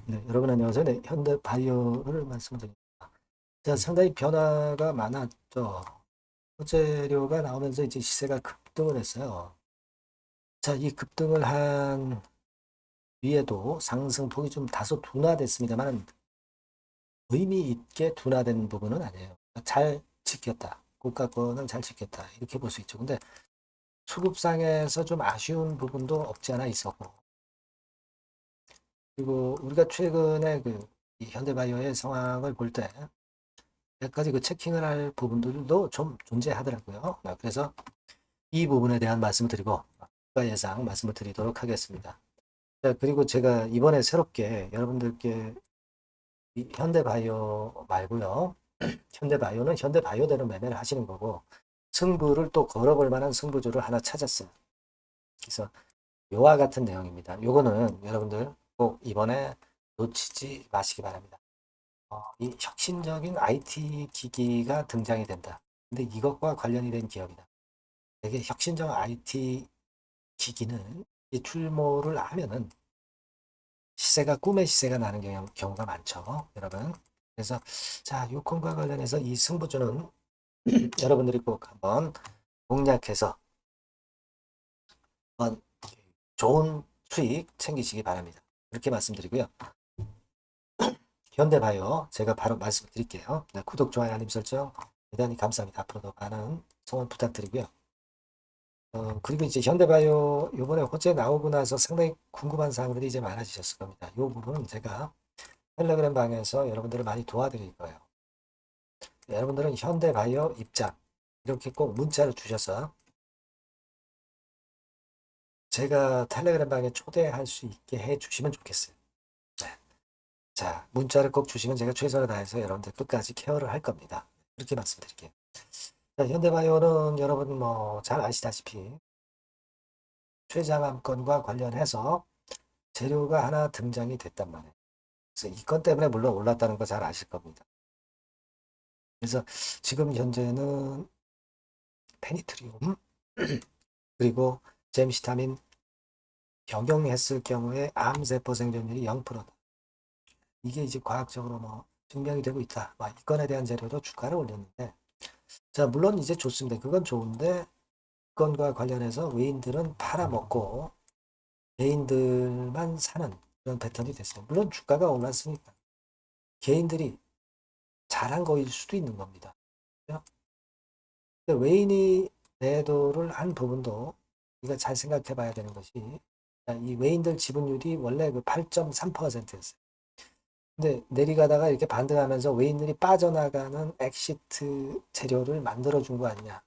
네, 여러분 안녕하세요. 네, 현대바이오를 말씀드립니다. 자, 상당히 변화가 많았죠. 소재료가 나오면서 이제 시세가 급등을 했어요. 자, 이 급등을 한 위에도 상승폭이 좀 다소 둔화됐습니다만 의미 있게 둔화된 부분은 아니에요. 잘 지켰다. 고가권을 잘 지켰다. 이렇게 볼 수 있죠. 근데 수급상에서 좀 아쉬운 부분도 없지 않아 있었고, 그리고 우리가 최근에 이 현대바이오의 상황을 볼때 몇 가지 체킹을 할 부분들도 좀 존재하더라고요. 그래서 이 부분에 대한 말씀을 드리고 추가 예상 말씀을 드리도록 하겠습니다. 자, 그리고 제가 이번에 새롭게 여러분들께 이 현대바이오 말고요. 현대바이오는 현대바이오대로 매매를 하시는 거고 승부를 또 걸어볼 만한 승부주를 하나 찾았어요. 그래서 요와 같은 내용입니다. 요거는 여러분들 꼭 이번에 놓치지 마시기 바랍니다. 이 혁신적인 IT 기기가 등장이 된다. 근데 이것과 관련이 된 기업이다. 되게 혁신적 IT 기기는 이 출모를 하면은 시세가 꿈의 시세가 나는 경우가 많죠, 여러분. 그래서 자, 요건과 관련해서 이 승부주는 여러분들이 꼭 한번 공략해서 한번 좋은 수익 챙기시기 바랍니다. 그렇게 말씀드리고요. 현대바이오 제가 바로 말씀드릴게요. 네, 구독, 좋아요, 알림 설정 대단히 감사합니다. 앞으로도 많은 소원 부탁드리고요. 그리고 이제 현대바이오 요번에 호재 나오고 나서 상당히 궁금한 사항들이 이제 많아지셨을 겁니다. 이 부분은 제가 텔레그램 방에서 여러분들을 많이 도와드릴 거예요. 여러분들은 현대바이오 입장 이렇게 꼭 문자를 주셔서 제가 텔레그램 방에 초대할 수 있게 해 주시면 좋겠어요. 네. 자, 문자를 꼭 주시면 제가 최선을 다해서 여러분들 끝까지 케어를 할 겁니다. 이렇게 말씀드릴게요. 자, 현대바이오는 여러분 뭐 잘 아시다시피 최장암건과 관련해서 재료가 하나 등장이 됐단 말이에요. 그래서 이 건 때문에 물론 올랐다는 거 잘 아실 겁니다. 그래서 지금 현재는 페니트리움 그리고 잼시타민 병용했을 경우에 암세포 생존율이 0%다. 이게 이제 과학적으로 뭐 증명이 되고 있다. 이 건에 대한 재료도 주가를 올렸는데 자, 물론 이제 좋습니다. 그건 좋은데 이 건과 관련해서 외인들은 팔아먹고 개인들만 사는 그런 패턴이 됐어요. 물론 주가가 올랐으니까 개인들이 잘한 거일 수도 있는 겁니다. 외인이 매도를 한 부분도 우리가 잘 생각해 봐야 되는 것이 이 외인들 지분율이 원래 그 8.3%였어요. 근데 내리가다가 이렇게 반등하면서 외인들이 빠져나가는 엑시트 재료를 만들어 준 거 아니냐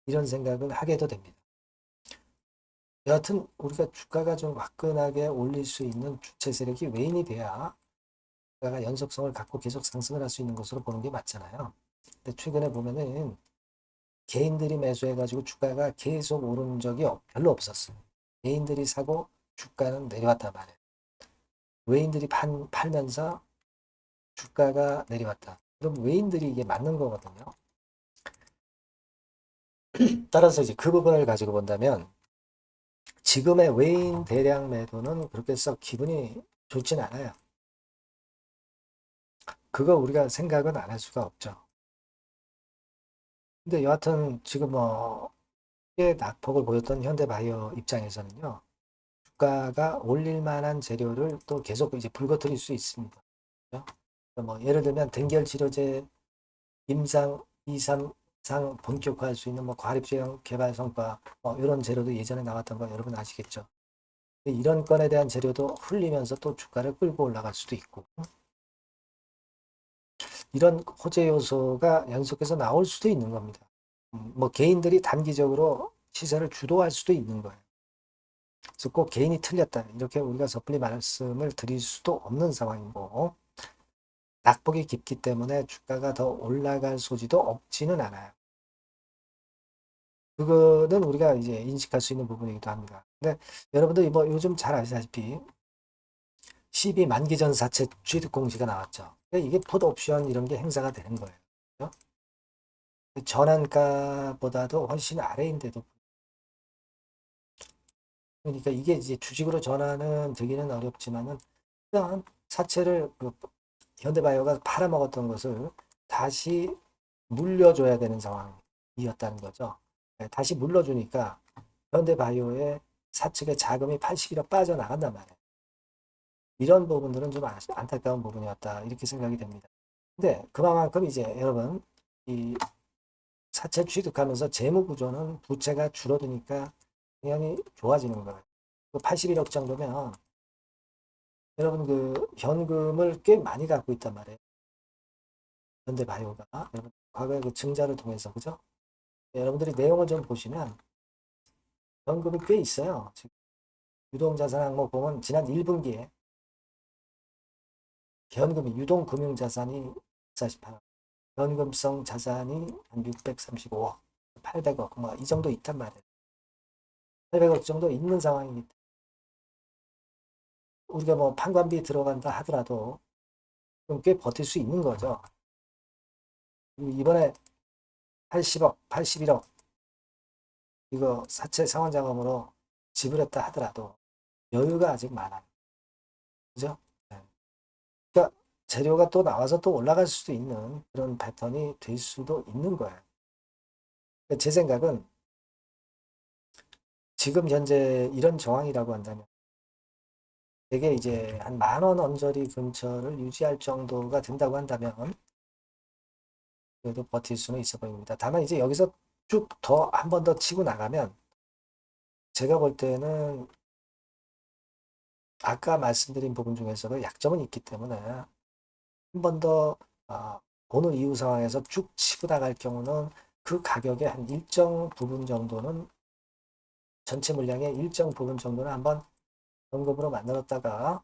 이런 생각을 하게도 됩니다. 여하튼 우리가 주가가 좀 화끈하게 올릴 수 있는 주체 세력이 외인이 돼야 주가가 연속성을 갖고 계속 상승을 할 수 있는 것으로 보는 게 맞잖아요. 근데 최근에 보면은 개인들이 매수해가지고 주가가 계속 오른 적이 별로 없었어요. 개인들이 사고 주가는 내려왔단 말이에요. 외인들이 팔면서 주가가 내려왔다. 그럼 외인들이 이게 맞는 거거든요. 따라서 이제 그 부분을 가지고 본다면 지금의 외인 대량 매도는 그렇게 썩 기분이 좋진 않아요. 그거 우리가 생각은 안 할 수가 없죠. 근데 여하튼 지금 꽤 낙폭을 보였던 현대바이오 입장에서는요. 주가가 올릴 만한 재료를 또 계속 이제 불거트릴 수 있습니다. 그렇죠? 뭐 예를 들면 등결 치료제 임상 2, 3상 본격화할 수 있는 뭐 과립제형 개발 성과 이런 재료도 예전에 나왔던 거 여러분 아시겠죠? 이런 건에 대한 재료도 흘리면서 또 주가를 끌고 올라갈 수도 있고 이런 호재 요소가 연속해서 나올 수도 있는 겁니다. 뭐 개인들이 단기적으로 시세를 주도할 수도 있는 거예요. 그래서 꼭 개인이 틀렸다 이렇게 우리가 섣불리 말씀을 드릴 수도 없는 상황이고 낙폭이 깊기 때문에 주가가 더 올라갈 소지도 없지는 않아요. 그거는 우리가 이제 인식할 수 있는 부분이기도 합니다. 근데 여러분들 뭐 요즘 잘 아시다시피 12 만기전사채 취득 공시가 나왔죠. 그러니까 이게 풋 옵션 이런 게 행사가 되는 거예요. 그죠? 전환가보다도 훨씬 아래인데도 그러니까 이게 이제 주식으로 전환은 되기는 어렵지만은 그러면 사채를 현대바이오가 팔아먹었던 것을 다시 물려줘야 되는 상황이었다는 거죠. 네, 다시 물려주니까 현대바이오의 사측의 자금이 81억 빠져나간단 말이에요. 이런 부분들은 좀 안타까운 부분이었다 이렇게 생각이 됩니다. 근데 그만큼 이제 여러분 이 사채 취득하면서 재무 구조는 부채가 줄어드니까 당연히 좋아지는 거예요. 81억 정도면 여러분 그 현금을 꽤 많이 갖고 있단 말이에요. 현대바이오가 여러분 과거에 그 증자를 통해서 그죠? 여러분들이 내용을 좀 보시면 현금이 꽤 있어요. 지금 유동자산 항목 보면 지난 1분기에 현금이 유동금융자산이 48억, 현금성 자산이 한 635억, 800억 뭐 이 정도 있단 말이에요. 800억 정도 있는 상황이기 때문에 우리가 뭐 판관비 들어간다 하더라도 좀 꽤 버틸 수 있는 거죠. 이번에 80억, 81억 이거 사채 상환자금으로 지불했다 하더라도 여유가 아직 많아요. 그죠? 네. 그러니까 재료가 또 나와서 또 올라갈 수도 있는 그런 패턴이 될 수도 있는 거예요. 그러니까 제 생각은 지금 현재 이런 정황이라고 한다면 되게 이제 한 10,000원 언저리 근처를 유지할 정도가 된다고 한다면 그래도 버틸 수는 있어 보입니다. 다만 이제 여기서 쭉 더 한 번 더 치고 나가면 제가 볼 때는 아까 말씀드린 부분 중에서도 약점은 있기 때문에 한 번 더 오늘 이후 상황에서 쭉 치고 나갈 경우는 그 가격의 한 일정 부분 정도는 전체 물량의 일정 부분 정도는 한번 현금으로 만들었다가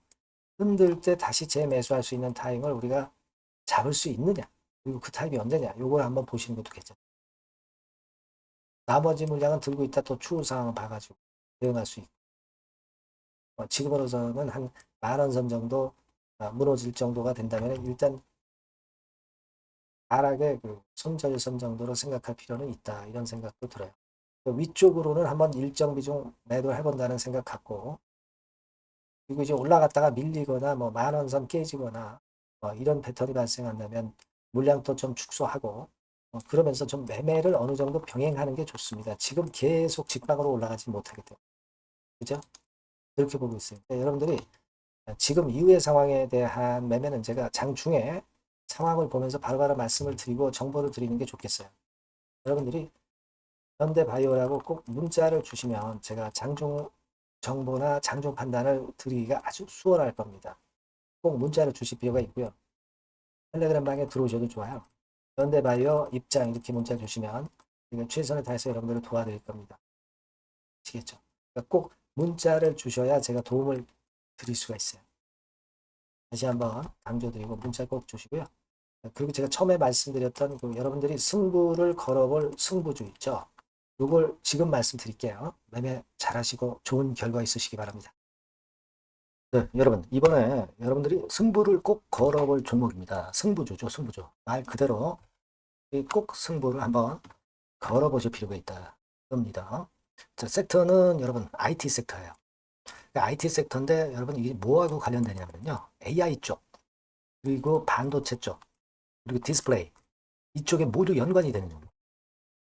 흔들 때 다시 재매수할 수 있는 타임을 우리가 잡을 수 있느냐 그리고 그 타임이 언제냐 요걸 한번 보시는 것도 괜찮아요. 나머지 물량은 들고 있다 또 추후 상황을 봐가지고 대응할 수 있고 지금으로서는 한 10,000원 선 정도 무너질 정도가 된다면 일단 하락의 그 손절선 정도로 생각할 필요는 있다 이런 생각도 들어요. 위쪽으로는 한번 일정 비중 매도를 해본다는 생각 갖고 그리고 이제 올라갔다가 밀리거나 뭐 10,000원 선 깨지거나 이런 패턴이 발생한다면 물량도 좀 축소하고 그러면서 좀 매매를 어느 정도 병행하는 게 좋습니다. 지금 계속 직방으로 올라가지 못하기 때문에 그죠? 그렇게 보고 있어요. 여러분들이 지금 이후의 상황에 대한 매매는 제가 장중에 상황을 보면서 바로바로 말씀을 드리고 정보를 드리는 게 좋겠어요. 여러분들이 현대바이오라고 꼭 문자를 주시면 제가 장중 정보나 장중 판단을 드리기가 아주 수월할 겁니다. 꼭 문자를 주실 필요가 있고요. 텔레그램 방에 들어오셔도 좋아요. 현대바이오 입장 이렇게 문자 주시면 제가 최선을 다해서 여러분들을 도와드릴 겁니다. 아시겠죠? 그러니까 꼭 문자를 주셔야 제가 도움을 드릴 수가 있어요. 다시 한번 강조드리고 문자 꼭 주시고요. 그리고 제가 처음에 말씀드렸던 그 여러분들이 승부를 걸어볼 승부주 있죠. 이걸 지금 말씀드릴게요. 매매 잘하시고 좋은 결과 있으시기 바랍니다. 네, 여러분 이번에 여러분들이 승부를 꼭 걸어볼 종목입니다. 승부주죠, 승부주. 말 그대로 꼭 승부를 한번 걸어보실 필요가 있다. 겁니다. 자, 섹터는 여러분 IT 섹터예요. IT 섹터인데 여러분 이게 뭐하고 관련되냐면요. AI 쪽, 그리고 반도체 쪽, 그리고 디스플레이 이쪽에 모두 연관이 되는 종목.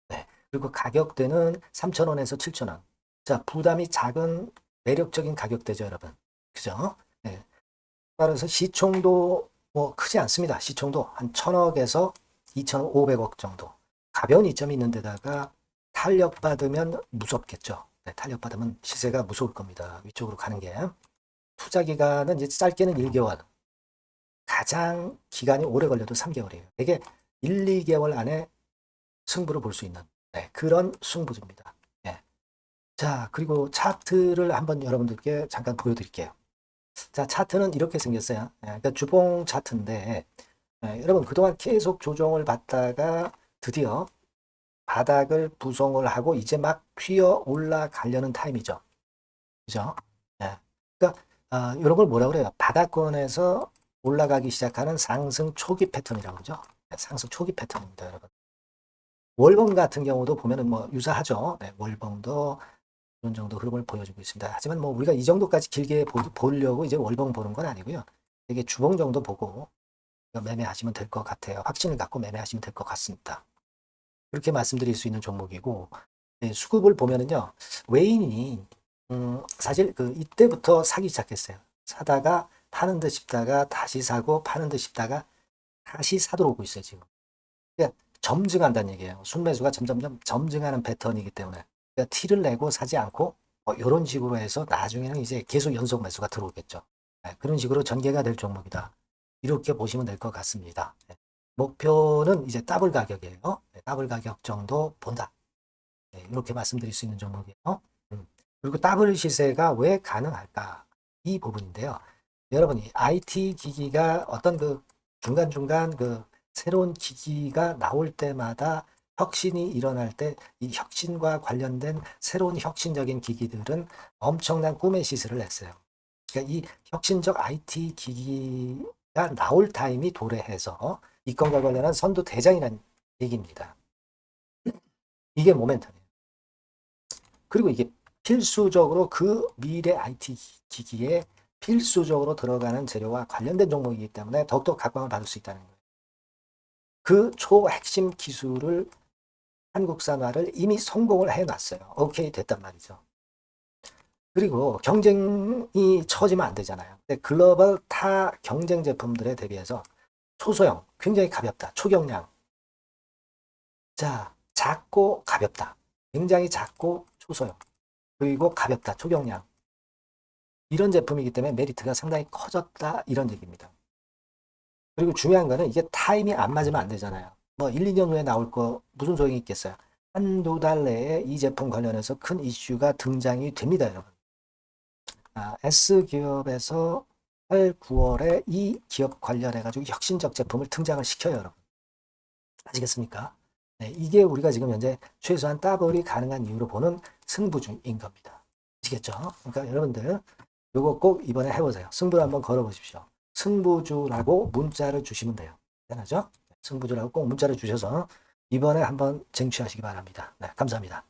네. 그리고 가격대는 3,000원에서 7,000원. 자, 부담이 작은 매력적인 가격대죠, 여러분. 그죠? 네. 따라서 시총도 뭐 크지 않습니다. 시총도 한 1,000억에서 2,500억 정도. 가벼운 이점이 있는 데다가 탄력받으면 무섭겠죠. 네, 탄력받으면 시세가 무서울 겁니다. 위쪽으로 가는 게. 투자 기간은 이제 짧게는 1개월. 가장 기간이 오래 걸려도 3개월이에요. 되게 1, 2개월 안에 승부를 볼 수 있는 그런 승부입니다. 예. 자, 그리고 차트를 한번 여러분들께 잠깐 보여드릴게요. 자, 차트는 이렇게 생겼어요. 그러니까 주봉 차트인데 여러분 그동안 계속 조정을 받다가 드디어 바닥을 부송을 하고 이제 막 튀어 올라가려는 타임이죠. 그죠? 예. 그러니까 이런 걸 뭐라 그래요? 바닥권에서 올라가기 시작하는 상승 초기 패턴이라고 그러죠. 상승 초기 패턴입니다, 여러분. 월봉 같은 경우도 보면은 뭐 유사하죠. 네, 월봉도 이런 정도 흐름을 보여주고 있습니다. 하지만 뭐 우리가 이 정도까지 길게 보려고 이제 월봉 보는 건 아니고요. 되게 주봉 정도 보고 매매하시면 될 것 같아요. 확신을 갖고 매매하시면 될 것 같습니다. 그렇게 말씀드릴 수 있는 종목이고, 네, 수급을 보면은요, 외인이 사실 그 이때부터 사기 시작했어요. 사다가 파는 듯 싶다가 다시 사고 파는 듯 싶다가 다시 사도록 오고 있어요, 지금. 그러니까 점증한다는 얘기예요. 순매수가 점점점 점증하는 패턴이기 때문에. 그러니까 티를 내고 사지 않고 이런 식으로 해서 나중에는 이제 계속 연속 매수가 들어오겠죠. 네, 그런 식으로 전개가 될 종목이다. 이렇게 보시면 될 것 같습니다. 네, 목표는 이제 더블 가격이에요. 네, 더블 가격 정도 본다. 네, 이렇게 말씀드릴 수 있는 종목이에요. 그리고 더블 시세가 왜 가능할까? 이 부분인데요. 여러분이 IT 기기가 어떤 그 중간중간 그 새로운 기기가 나올 때마다 혁신이 일어날 때 이 혁신과 관련된 새로운 혁신적인 기기들은 엄청난 꿈의 시세를 냈어요. 그러니까 이 혁신적 IT 기기가 나올 타임이 도래해서 이 건과 관련한 선도 대장이라는 얘기입니다. 이게 모멘텀이에요. 그리고 이게 필수적으로 그 미래 IT 기기에 필수적으로 들어가는 재료와 관련된 종목이기 때문에 더욱더 각광을 받을 수 있다는 거예요. 그 초핵심 기술을 한국산화를 이미 성공을 해놨어요. 오케이 됐단 말이죠. 그리고 경쟁이 처지면 안 되잖아요. 근데 글로벌 타 경쟁 제품들에 대비해서 초소형, 굉장히 가볍다. 초경량. 자, 작고 가볍다. 굉장히 작고 초소형. 그리고 가볍다. 초경량. 이런 제품이기 때문에 메리트가 상당히 커졌다. 이런 얘기입니다. 그리고 중요한 거는 이게 타임이 안 맞으면 안 되잖아요. 뭐 1, 2년 후에 나올 거 무슨 소용이 있겠어요. 한두 달 내에 이 제품 관련해서 큰 이슈가 등장이 됩니다, 여러분. S기업에서 8, 9월에 이 기업 관련해가지고 혁신적 제품을 등장을 시켜요, 여러분. 아시겠습니까? 네, 이게 우리가 지금 현재 최소한 더블이 가능한 이유로 보는 승부주인 겁니다. 아시겠죠? 그러니까 여러분들 요거 꼭 이번에 해보세요. 승부를 한번 걸어보십시오. 승부주라고 문자를 주시면 돼요. 대단하죠? 승부주라고 꼭 문자를 주셔서 이번에 한번 쟁취하시기 바랍니다. 네, 감사합니다.